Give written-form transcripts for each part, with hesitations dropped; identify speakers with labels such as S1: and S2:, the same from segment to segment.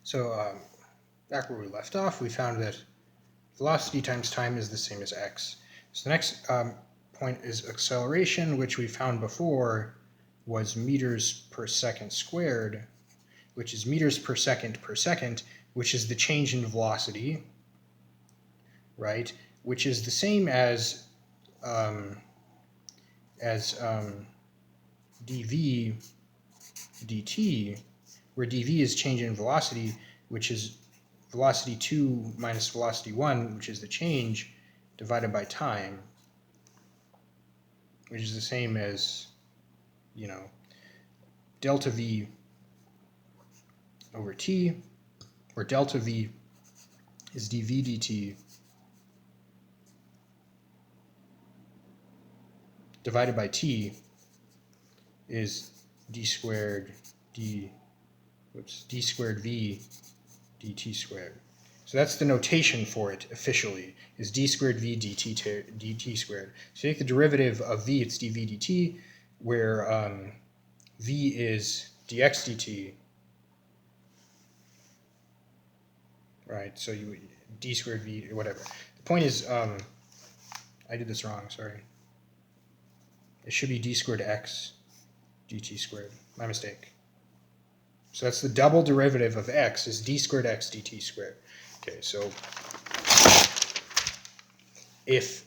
S1: So back where we left off, we found that velocity times time is the same as x. So the next point is acceleration, which we found before was meters per second squared, which is meters per second, which is the change in velocity, right? Which is the same as dv dt, where dv is change in velocity, which is velocity 2 minus velocity 1, which is the change, divided by time, which is the same as, delta v over t, where delta v is dv dt divided by t is d squared v dt squared. So that's the notation for it officially, is d squared v dt squared. So you take the derivative of v, it's dv dt, where v is dx dt, right? So you d squared v, whatever. The point is, I did this wrong, sorry. It should be d squared x dt squared, my mistake. So that's the double derivative of x is d squared x dt squared. Okay, so if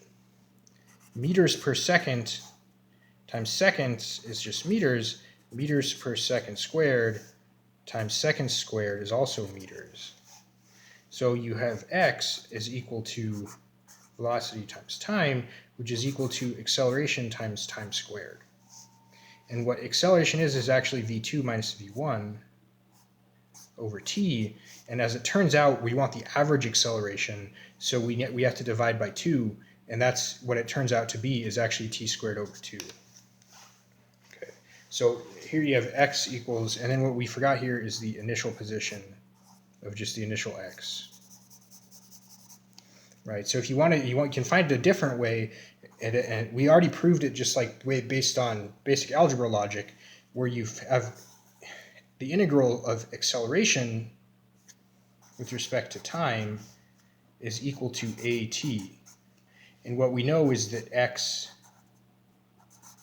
S1: meters per second times seconds is just meters, meters per second squared times seconds squared is also meters. So you have x is equal to velocity times time, which is equal to acceleration times time squared. And what acceleration is actually v2 minus v1 over t, and as it turns out, we want the average acceleration, so we have to divide by 2, and that's what it turns out to be, is actually t squared over 2. Okay, so here you have x equals, and then what we forgot here is the initial position of just the initial x. Right, so if you can find a different way, and we already proved it just like based on basic algebra logic, where you have the integral of acceleration with respect to time is equal to at. And what we know is that x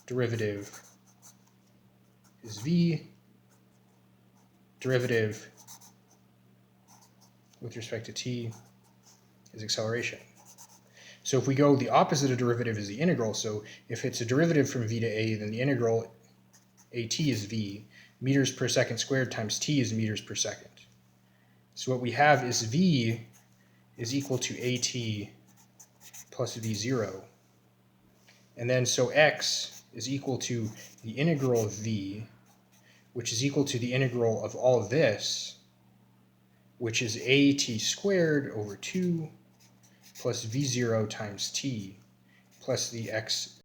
S1: derivative is v, derivative with respect to t is acceleration. So if we go the opposite of derivative is the integral, so if it's a derivative from v to a, then the integral at is v, meters per second squared times t is meters per second. So what we have is v is equal to at plus v0. And then so x is equal to the integral of v, which is equal to the integral of all of this, which is at squared over 2 plus v0 times t plus the x